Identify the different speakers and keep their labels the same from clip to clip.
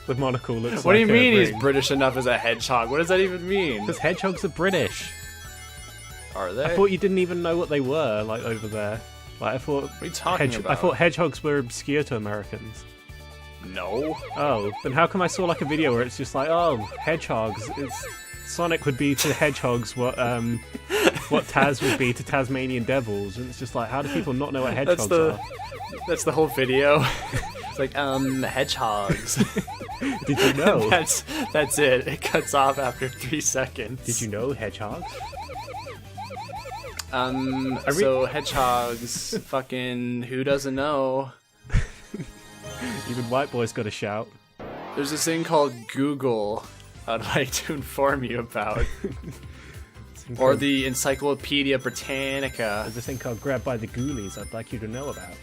Speaker 1: The monocle looks
Speaker 2: What do you
Speaker 1: like
Speaker 2: mean
Speaker 1: a
Speaker 2: he's
Speaker 1: ring.
Speaker 2: British enough as a hedgehog? What does that even mean?
Speaker 1: Because hedgehogs are British.
Speaker 2: Are they?
Speaker 1: I thought you didn't even know what they were, like, over there. Like, I thought...
Speaker 2: What are you talking about?
Speaker 1: I thought hedgehogs were obscure to Americans.
Speaker 2: No.
Speaker 1: Oh, then how come I saw, like, a video where it's just like, oh, hedgehogs, Sonic would be to hedgehogs what Taz would be to Tasmanian devils, and it's just like, how do people not know what hedgehogs are?
Speaker 2: That's the whole video. It's like, hedgehogs.
Speaker 1: Did you know?
Speaker 2: That's it. It cuts off after 3 seconds.
Speaker 1: Did you know hedgehogs?
Speaker 2: So hedgehogs, fucking, who doesn't know?
Speaker 1: Even white boys got a shout.
Speaker 2: There's this thing called Google I'd like to inform you about. Or the Encyclopedia Britannica.
Speaker 1: There's a thing called Grabbed by the Ghoulies I'd like you to know about.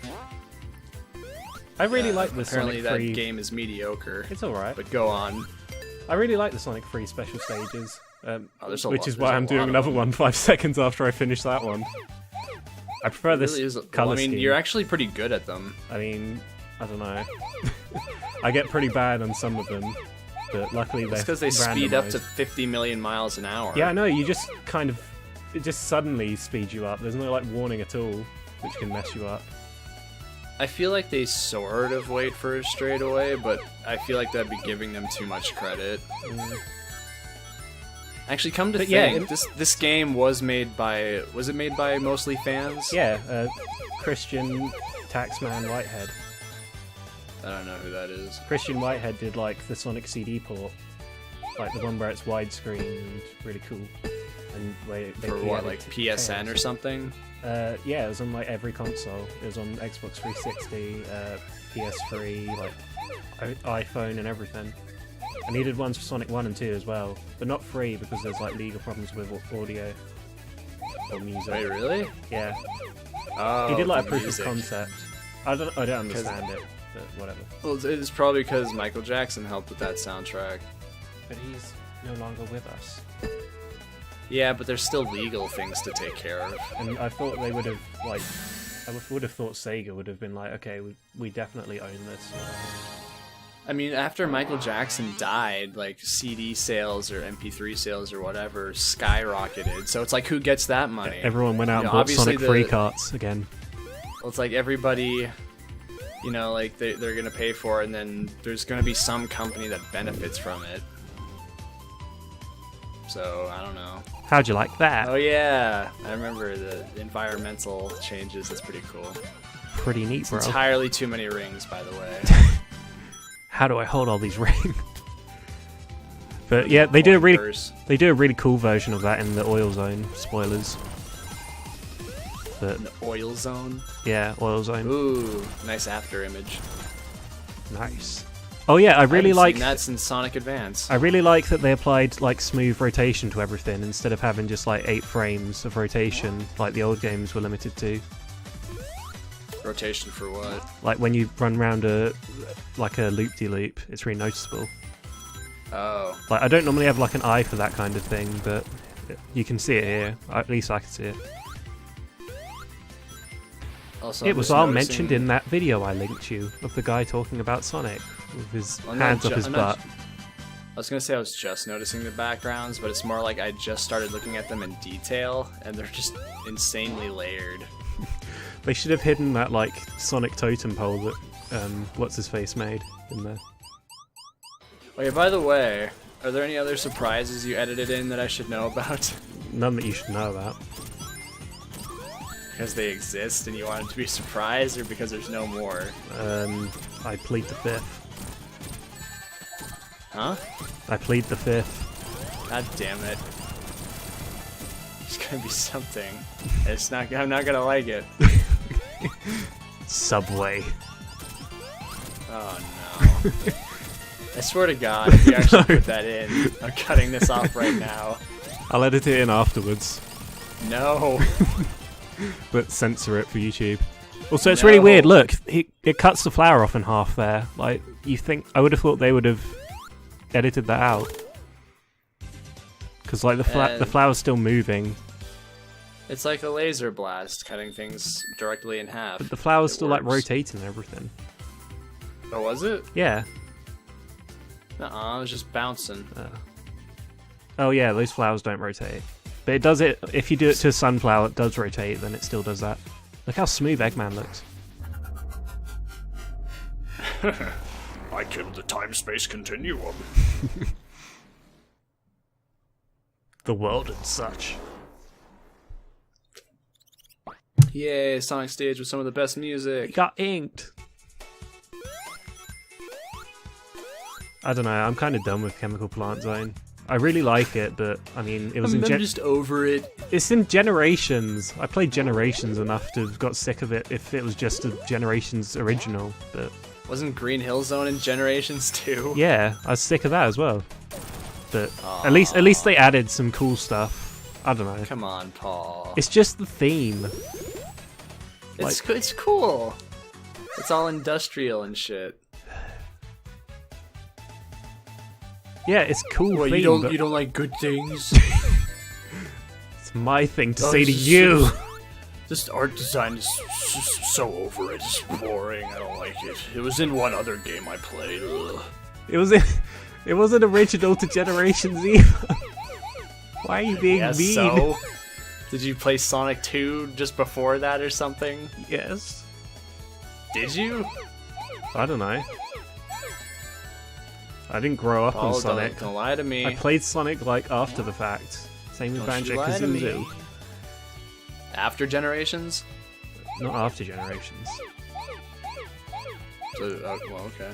Speaker 1: I really like the
Speaker 2: Apparently
Speaker 1: Sonic Free...
Speaker 2: that game is mediocre.
Speaker 1: It's alright.
Speaker 2: But go on.
Speaker 1: I really like the Sonic Free special stages. Which is
Speaker 2: there's
Speaker 1: why
Speaker 2: a
Speaker 1: I'm doing
Speaker 2: lot of
Speaker 1: another
Speaker 2: them.
Speaker 1: one 5 seconds after I finish that one. I prefer this
Speaker 2: Really is,
Speaker 1: colour
Speaker 2: well, I mean,
Speaker 1: scheme.
Speaker 2: you're actually pretty good at them.
Speaker 1: I mean, I don't know. I get pretty bad on some of them, but luckily they're
Speaker 2: It's because they speed up to
Speaker 1: randomised.
Speaker 2: 50 million miles an hour.
Speaker 1: Yeah, I know, you just kind of... It just suddenly speeds you up. There's no, like, warning at all, which can mess you up.
Speaker 2: I feel like they sort of wait for a straightaway, but I feel like that'd be giving them too much credit. Actually, come to
Speaker 1: But
Speaker 2: think,
Speaker 1: yeah,
Speaker 2: this game was made by... Was it made by mostly fans?
Speaker 1: Yeah, Christian Taxman Whitehead.
Speaker 2: I don't know who that is.
Speaker 1: Christian Whitehead did, like, the Sonic CD port. Like, the one where it's widescreen and really cool. And they
Speaker 2: For what, like PSN or something?
Speaker 1: Yeah, it was on, like, every console. It was on Xbox 360, PS3, like, iPhone and everything. And he did ones for Sonic 1 and 2 as well. But not free, because there's, like, legal problems with audio. Or music.
Speaker 2: Wait, really?
Speaker 1: Yeah.
Speaker 2: Oh,
Speaker 1: He did, like, a
Speaker 2: the
Speaker 1: proof
Speaker 2: music.
Speaker 1: of concept. I don't understand it, but whatever.
Speaker 2: Well, it's probably because Michael Jackson helped with that soundtrack.
Speaker 1: But he's no longer with us.
Speaker 2: Yeah, but there's still legal things to take care of.
Speaker 1: And I thought they would have, like... I would have thought Sega would have been like, okay, we definitely own this.
Speaker 2: I mean, after Michael Jackson died, like, CD sales or MP3 sales or whatever skyrocketed. So it's like, who gets that money?
Speaker 1: Everyone went out and bought
Speaker 2: obviously
Speaker 1: Sonic Free carts again.
Speaker 2: Well, it's like everybody, you know, like, they're going to pay for it, and then there's going to be some company that benefits from it. So, I don't know.
Speaker 1: How'd you like that?
Speaker 2: Oh, yeah. I remember the environmental changes. That's pretty cool.
Speaker 1: Pretty neat, bro.
Speaker 2: Entirely too many rings, by the way.
Speaker 1: How do I hold all these rings? But yeah, they did a really cool version of that in the Oil Zone. Spoilers. But
Speaker 2: The oil zone.
Speaker 1: yeah, Oil Zone.
Speaker 2: Ooh, nice after image.
Speaker 1: Nice. Oh yeah, I really like.
Speaker 2: That's in Sonic Advance.
Speaker 1: I really like that they applied like smooth rotation to everything instead of having just like 8 frames of rotation like the old games were limited to.
Speaker 2: Rotation for what?
Speaker 1: Like when you run around a loop-de-loop, it's really noticeable.
Speaker 2: Oh.
Speaker 1: Like I don't normally have like an eye for that kind of thing, but you can see it here. At least I can see it.
Speaker 2: Also,
Speaker 1: It was all mentioned in that video I linked you of the guy talking about Sonic with his hands up his butt.
Speaker 2: I was gonna say I was just noticing the backgrounds, but it's more like I just started looking at them in detail, and they're just insanely layered.
Speaker 1: They should have hidden that like Sonic totem pole that what's his face made in there.
Speaker 2: Oh yeah, by the way, are there any other surprises you edited in that I should know about?
Speaker 1: None that you should know about.
Speaker 2: Because they exist and you want it to be a surprise, or because there's no more?
Speaker 1: I plead the fifth.
Speaker 2: Huh?
Speaker 1: I plead the fifth.
Speaker 2: God damn it. There's gonna be something. It's not. I'm not gonna like it.
Speaker 1: Subway.
Speaker 2: Oh no. I swear to God, if you actually put that in, I'm cutting this off right now.
Speaker 1: I'll edit it in afterwards,
Speaker 2: No.
Speaker 1: but censor it for YouTube. Also, it's really weird. Look, it cuts the flower off in half there. Like, you think I would have thought they would have edited that out, because like the flower's still moving.
Speaker 2: It's like a laser blast, cutting things directly in half.
Speaker 1: But the flower's
Speaker 2: It
Speaker 1: still like
Speaker 2: works.
Speaker 1: rotating and everything.
Speaker 2: Oh, was it?
Speaker 1: Yeah,
Speaker 2: I was just bouncing.
Speaker 1: Oh yeah, those flowers don't rotate. But it does it, if you do it to a sunflower, it does rotate, then it still does that. Look how smooth Eggman looks.
Speaker 3: I killed the time-space continuum.
Speaker 1: The world and such.
Speaker 2: Yay, Sonic stage with some of the best music.
Speaker 1: It got inked. I don't know, I'm kind of done with Chemical Plant Zone. I really like it, but I mean, it was
Speaker 2: I'm just over it.
Speaker 1: It's in Generations. I played Generations enough to have got sick of it if it was just a Generations original, but...
Speaker 2: Wasn't Green Hill Zone in Generations too?
Speaker 1: Yeah, I was sick of that as well. But at least they added some cool stuff. I don't know.
Speaker 2: Come on, Paul.
Speaker 1: It's just the theme.
Speaker 2: It's cool. It's all industrial and shit.
Speaker 1: Yeah, it's cool.
Speaker 2: What,
Speaker 1: theme,
Speaker 2: you don't like good things?
Speaker 1: It's my thing to say to you.
Speaker 3: This art design is just so over it. It's boring. I don't like it. It was in one other game I played. Ugh.
Speaker 1: It wasn't original to Generations either. Why are you being mean?
Speaker 2: So? Did you play Sonic 2 just before that or something?
Speaker 1: Yes.
Speaker 2: Did you?
Speaker 1: I don't know. I didn't grow up on Sonic.
Speaker 2: Don't lie to me.
Speaker 1: I played Sonic like after the fact. Same with Banjo-Kazooie.
Speaker 2: After Generations?
Speaker 1: Not after Generations.
Speaker 2: So, well, okay.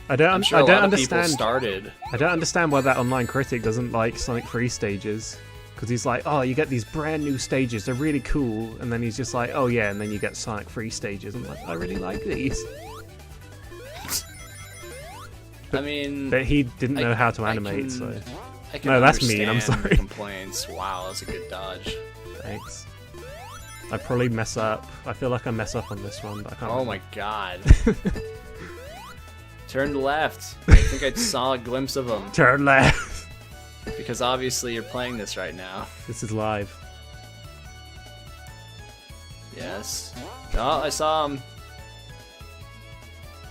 Speaker 1: I don't understand.
Speaker 2: Started.
Speaker 1: I don't understand why that online critic doesn't like Sonic 3 stages. Because he's like, oh, you get these brand new stages, they're really cool. And then he's just like, oh yeah, and then you get Sonic 3 stages. I'm like, I really like these. But he didn't know how to animate, so... No, that's mean, I'm sorry.
Speaker 2: Complaints. Wow, that's a good dodge.
Speaker 1: Thanks. I probably mess up. I feel like I mess up on this one, but I can't.
Speaker 2: Oh my god. Turn left. I think I saw a glimpse of him.
Speaker 1: Turn left.
Speaker 2: Because obviously you're playing this right now.
Speaker 1: This is live.
Speaker 2: Yes. Oh, I saw him.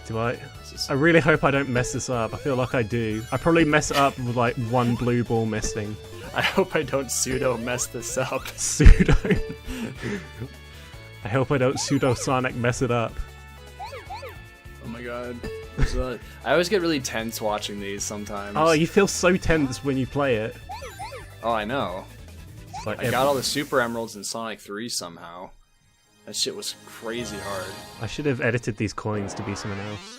Speaker 1: Do I? I really hope I don't mess this up. I feel like I do. I probably mess it up with like one blue ball missing.
Speaker 2: I hope I don't pseudo mess this up.
Speaker 1: Pseudo. I hope I don't pseudo Sonic mess it up.
Speaker 2: Oh my god. I always get really tense watching these sometimes.
Speaker 1: Oh, you feel so tense when you play it.
Speaker 2: Oh, I know.
Speaker 1: Like
Speaker 2: I got all the Super Emeralds in Sonic 3 somehow. That shit was crazy hard.
Speaker 1: I should have edited these coins to be someone else.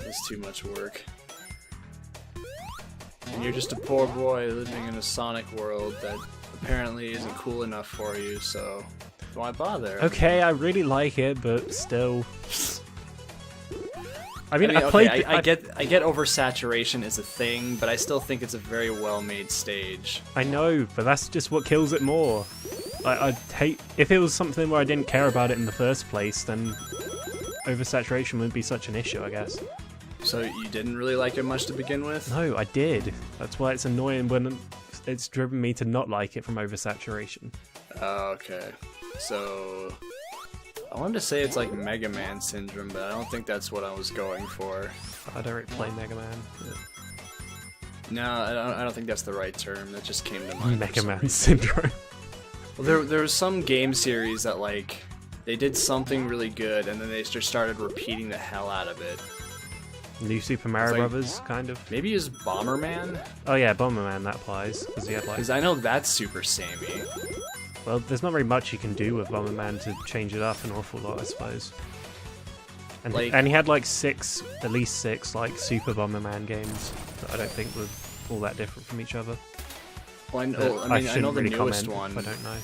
Speaker 2: It's too much work. And you're just a poor boy living in a Sonic world that apparently isn't cool enough for you, so why bother?
Speaker 1: Okay, I really like it, but still... I get
Speaker 2: oversaturation is a thing, but I still think it's a very well-made stage.
Speaker 1: I know, but that's just what kills it more. I'd hate... If it was something where I didn't care about it in the first place, then oversaturation wouldn't be such an issue, I guess.
Speaker 2: So you didn't really like it much to begin with?
Speaker 1: No, I did. That's why it's annoying when it's driven me to not like it from oversaturation.
Speaker 2: Okay. So... I wanted to say it's like Mega Man syndrome, but I don't think that's what I was going for.
Speaker 1: I don't really play Mega Man.
Speaker 2: No, I don't think that's the right term. That just came to mind.
Speaker 1: Mega Man syndrome.
Speaker 2: Well, there was some game series that like they did something really good, and then they just started repeating the hell out of it.
Speaker 1: New Super Mario Brothers, kind of.
Speaker 2: Maybe it's Bomberman.
Speaker 1: Oh yeah, Bomberman, that applies because he had like.
Speaker 2: Because I know that's super samey.
Speaker 1: Well, there's not very much you can do with Bomberman to change it up an awful lot, I suppose. And, and he had like at least six like Super Bomberman games that I don't think were all that different from each other.
Speaker 2: Well, I know the newest one.
Speaker 1: I don't know.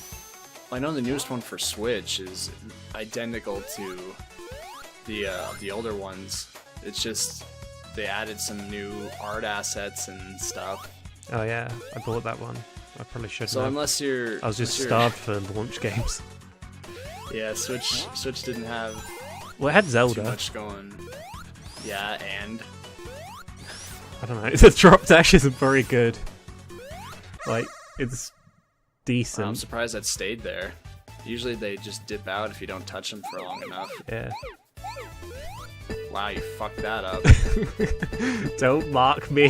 Speaker 2: I know the newest one for Switch is identical to the older ones. It's just they added some new art assets and stuff.
Speaker 1: Oh yeah, I bought that one. I probably shouldn't.
Speaker 2: So unless you're,
Speaker 1: I was just starved for launch games.
Speaker 2: Yeah, Switch didn't have.
Speaker 1: Well, it had Zelda.
Speaker 2: Too much going. Yeah, and
Speaker 1: I don't know. The drop dash isn't very good. Like, it's decent.
Speaker 2: I'm surprised that stayed there. Usually they just dip out if you don't touch them for long enough.
Speaker 1: Yeah.
Speaker 2: Wow, you fucked that up.
Speaker 1: Don't mark me.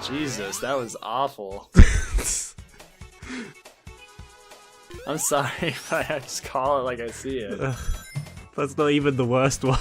Speaker 2: Jesus, that was awful. I'm sorry, but I just call it like I see it.
Speaker 1: That's not even the worst one.